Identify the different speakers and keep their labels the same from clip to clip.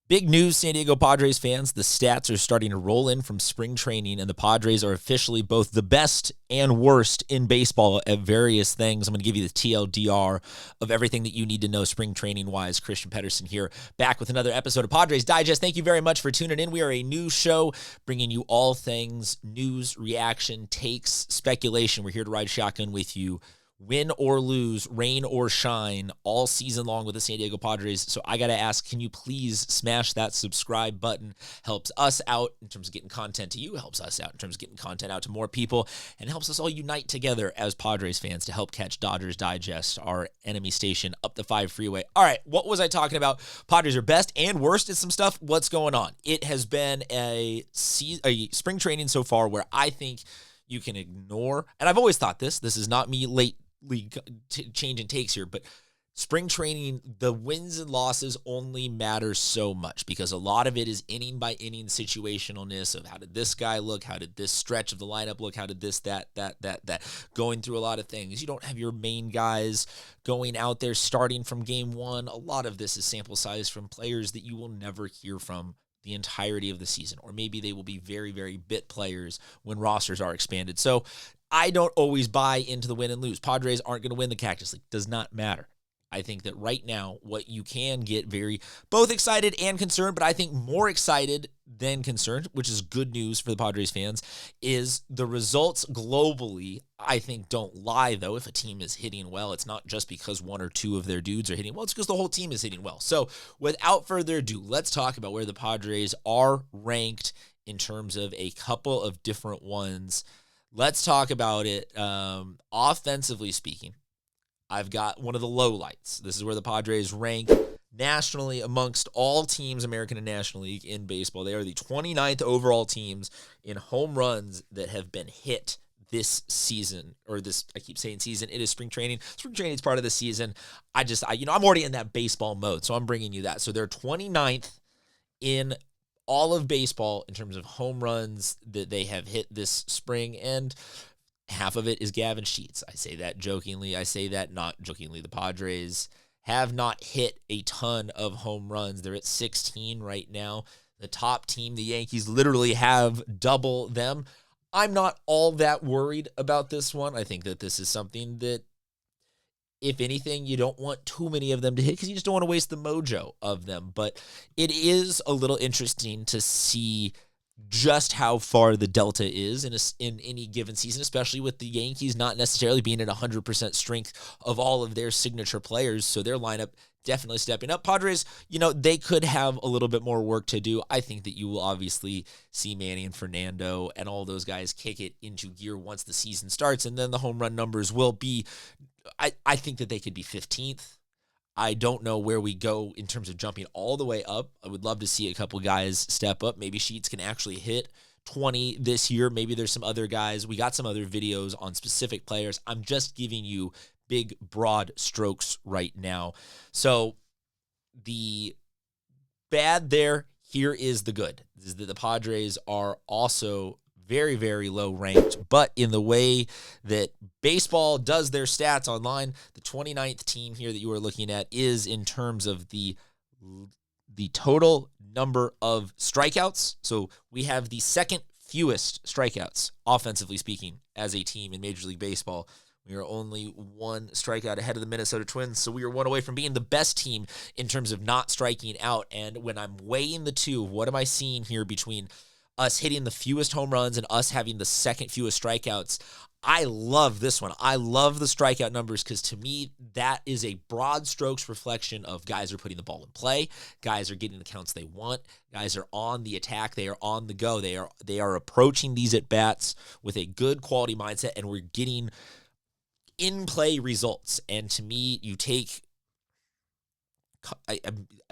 Speaker 1: Big news, San Diego Padres fans. The stats are starting to roll in from spring training, and the Padres are officially both the best and worst in baseball at various things. I'm going to give you the TLDR of everything that you need to know spring training-wise. Christian Pedersen here, back with another episode of Padres Digest. Thank you very much for tuning in. We are a new show bringing you all things news, reaction, takes, speculation. We're here to ride shotgun with you. Win or lose, rain or shine, all season long with the San Diego Padres. So I got to ask, can you please smash that subscribe button? Helps us out in terms of getting content to you, helps us out in terms of getting content out to more people, and helps us all unite together as Padres fans to help catch Dodgers Digest, our enemy station, up the 5 freeway. All right, what was I talking about? Padres are best and worst at some stuff. What's going on? It has been a spring training so far where I think you can ignore, and I've always thought this is not me changing takes here, but spring training, the wins and losses only matter so much because a lot of it is inning by inning situationalness of how did this guy look, how did this stretch of the lineup look, how did this, that, going through a lot of things. You don't have your main guys going out there starting from game one. A lot of this is sample size from players that you will never hear from the entirety of the season, or maybe they will be very, very bit players when rosters are expanded. So I don't always buy into the win and lose. Padres aren't going to win the Cactus League. Does not matter. I think that right now, what you can get both excited and concerned, but I think more excited than concerned, which is good news for the Padres fans, is the results globally, I think, don't lie, though. If a team is hitting well, it's not just because one or two of their dudes are hitting well. It's because the whole team is hitting well. So without further ado, let's talk about where the Padres are ranked in terms of a couple of different ones. Let's talk about it. Offensively speaking, I've got one of the lowlights. This is where the Padres rank nationally amongst all teams, American and National League, in baseball. They are the 29th overall teams in home runs that have been hit this season, or this, I keep saying season, it is spring training. Spring training is part of the season. I'm already in that baseball mode, so I'm bringing you that. So they're 29th in all of baseball in terms of home runs that they have hit this spring, and half of it is Gavin Sheets. I say that jokingly. I say that not jokingly. The Padres have not hit a ton of home runs. They're at 16 right now. The top team, the Yankees, literally have double them. I'm not all that worried about this one. I think that this is something that, if anything, you don't want too many of them to hit because you just don't want to waste the mojo of them. But it is a little interesting to see just how far the delta is in any given season, especially with the Yankees not necessarily being at 100% strength of all of their signature players. So their lineup definitely stepping up. Padres, they could have a little bit more work to do. I think that you will obviously see Manny and Fernando and all those guys kick it into gear once the season starts, and then the home run numbers will be, I think that they could be 15th. I don't know where we go in terms of jumping all the way up. I would love to see a couple guys step up. Maybe Sheets can actually hit 20 this year. Maybe there's some other guys. We got some other videos on specific players. I'm just giving you big, broad strokes right now. So the bad there, here is the good. This is that the Padres are also very, very low ranked, but in the way that baseball does their stats online, the 29th team here that you are looking at is in terms of the total number of strikeouts. So we have the second fewest strikeouts, offensively speaking, as a team in Major League Baseball. We are only one strikeout ahead of the Minnesota Twins, so we are one away from being the best team in terms of not striking out. And when I'm weighing the two, what am I seeing here between us hitting the fewest home runs and us having the second fewest strikeouts? I love this one. I love the strikeout numbers because to me, that is a broad strokes reflection of guys are putting the ball in play. Guys are getting the counts they want. Guys are on the attack. They are on the go. They are approaching these at-bats with a good quality mindset, and we're getting in-play results. And to me, you take, I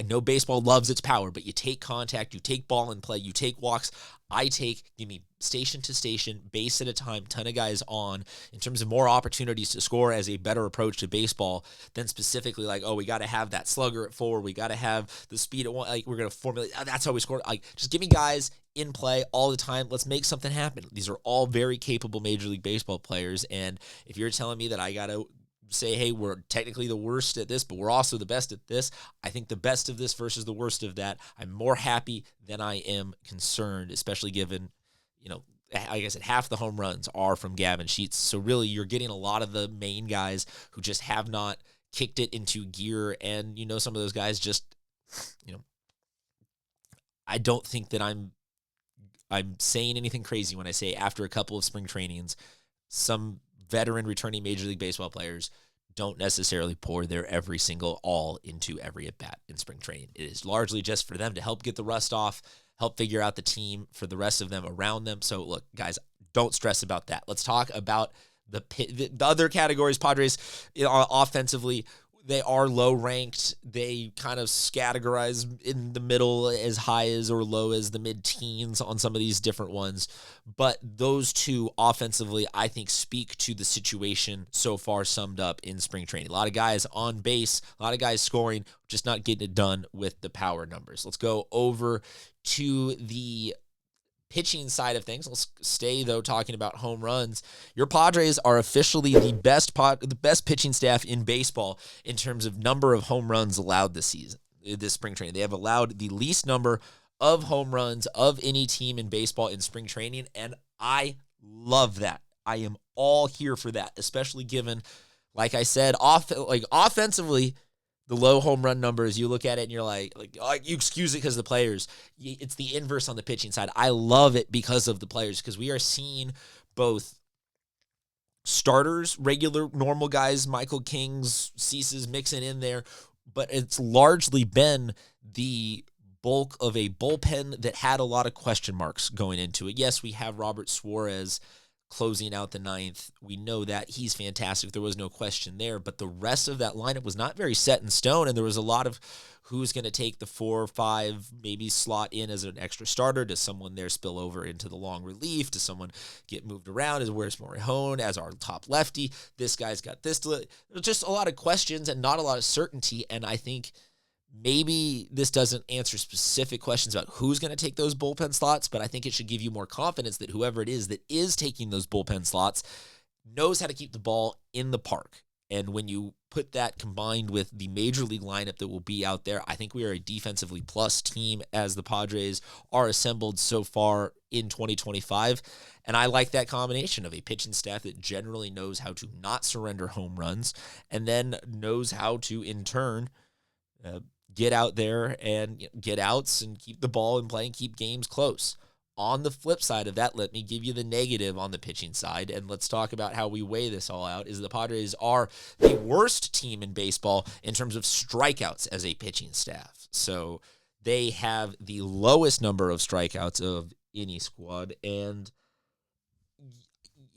Speaker 1: know baseball loves its power, but you take contact, you take ball in play, you take walks. Give me station to station, base at a time, ton of guys on, in terms of more opportunities to score as a better approach to baseball than specifically we got to have that slugger at 4, we got to have the speed at 1, we're going to formulate, that's how we score. Just give me guys in play all the time. Let's make something happen. These are all very capable Major League Baseball players, and if you're telling me that I got to say, hey, we're technically the worst at this, but we're also the best at this. I think the best of this versus the worst of that. I'm more happy than I am concerned, especially given, like I said, half the home runs are from Gavin Sheets. So really, you're getting a lot of the main guys who just have not kicked it into gear. And, some of those guys just, I don't think that I'm saying anything crazy when I say after a couple of spring trainings, some veteran returning Major League Baseball players don't necessarily pour their every single all into every at-bat in spring training. It is largely just for them to help get the rust off, help figure out the team for the rest of them around them. So, look, guys, don't stress about that. Let's talk about the other categories. Padres, offensively, they are low ranked. They kind of categorize in the middle as high as or low as the mid-teens on some of these different ones. But those two offensively, I think, speak to the situation so far summed up in spring training. A lot of guys on base, a lot of guys scoring, just not getting it done with the power numbers. Let's go over to the pitching side of things. Let's stay, though, talking about home runs. Your Padres are officially the best pitching staff in baseball in terms of number of home runs allowed this spring training. They have allowed the least number of home runs of any team in baseball in spring training, and I love that. I am all here for that, especially given, like I said, offensively, the low home run numbers, you look at it and you're like you excuse it because of the players. It's the inverse on the pitching side. I love it because of the players, because we are seeing both starters, regular, normal guys, Michael Kings, Ceases mixing in there, but it's largely been the bulk of a bullpen that had a lot of question marks going into it. Yes, we have Robert Suarez closing out the ninth. We know that he's fantastic. There was no question there, but the rest of that lineup was not very set in stone, and there was a lot of who's going to take the 4 or 5, maybe slot in as an extra starter. Does someone there spill over into the long relief? Does someone get moved around? Where's Morihone as our top lefty? This guy's got this. There's just a lot of questions and not a lot of certainty, and I think maybe this doesn't answer specific questions about who's going to take those bullpen slots, but I think it should give you more confidence that whoever it is that is taking those bullpen slots knows how to keep the ball in the park. And when you put that combined with the major league lineup that will be out there, I think we are a defensively plus team as the Padres are assembled so far in 2025. And I like that combination of a pitching staff that generally knows how to not surrender home runs and then knows how to, in turn, get out there and get outs and keep the ball in play and keep games close. On the flip side of that, let me give you the negative on the pitching side, and let's talk about how we weigh this all out, is the Padres are the worst team in baseball in terms of strikeouts as a pitching staff. So they have the lowest number of strikeouts of any squad, and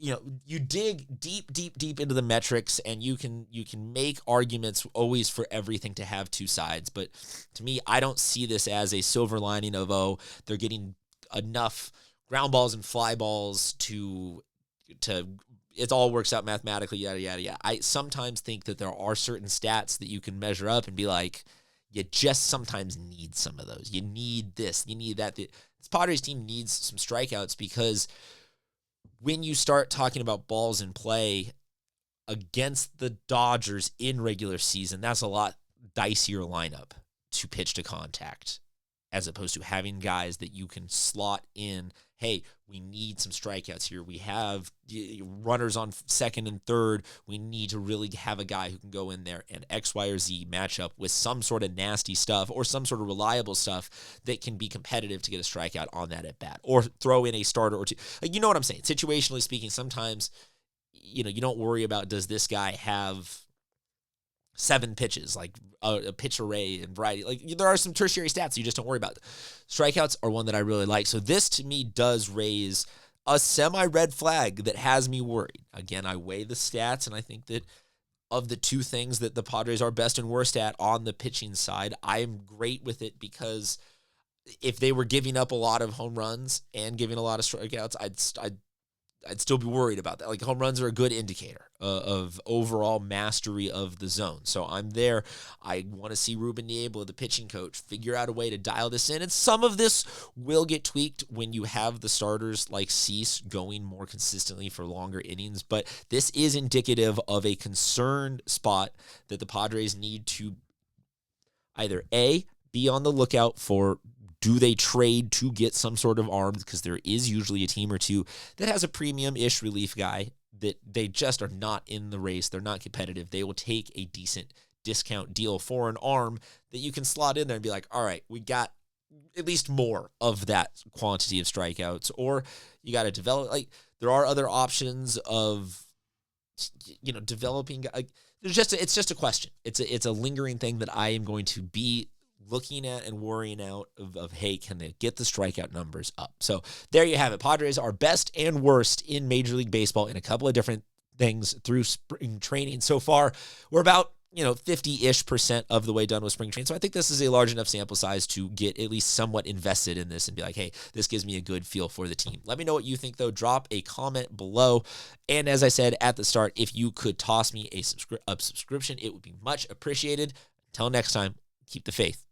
Speaker 1: you dig deep into the metrics, and you can make arguments always for everything to have two sides. But to me, I don't see this as a silver lining of, they're getting enough ground balls and fly balls to it all works out mathematically, yada, yada, yada. I sometimes think that there are certain stats that you can measure up and be like, you just sometimes need some of those. You need this, you need that. This Padres team needs some strikeouts, because when you start talking about balls in play against the Dodgers in regular season, that's a lot dicier lineup to pitch to contact, as opposed to having guys that you can slot in. Hey, we need some strikeouts here. We have runners on second and third. We need to really have a guy who can go in there and X, Y, or Z match up with some sort of nasty stuff or some sort of reliable stuff that can be competitive to get a strikeout on that at bat, or throw in a starter or two. You know what I'm saying? Situationally speaking, sometimes, you don't worry about, does this guy have 7 pitches, like a pitch array and variety. Like, there are some tertiary stats you just don't worry about. Strikeouts are one that I really like. So this, to me, does raise a semi-red flag that has me worried. Again, I weigh the stats, and I think that of the two things that the Padres are best and worst at on the pitching side, I am great with it, because if they were giving up a lot of home runs and giving a lot of strikeouts, I'd I'd still be worried about that. Like, home runs are a good indicator of overall mastery of the zone. So I'm there. I want to see Ruben Niebla, the pitching coach, figure out a way to dial this in. And some of this will get tweaked when you have the starters like Cease going more consistently for longer innings. But this is indicative of a concerned spot that the Padres need to either A, be on the lookout for. Do they trade to get some sort of arms? Because there is usually a team or two that has a premium-ish relief guy that they just are not in the race. They're not competitive. They will take a decent discount deal for an arm that you can slot in there and be like, all right, we got at least more of that quantity of strikeouts. Or you got to develop, like, there are other options of, developing. Like, it's just a question. It's a lingering thing that I am going to be looking at and worrying out of, hey, can they get the strikeout numbers up? So there you have it. Padres are best and worst in Major League Baseball in a couple of different things through spring training. So far, we're about 50-ish% of the way done with spring training. So I think this is a large enough sample size to get at least somewhat invested in this and be like, hey, this gives me a good feel for the team. Let me know what you think, though. Drop a comment below. And as I said at the start, if you could toss me a subscription, it would be much appreciated. Until next time, keep the faith.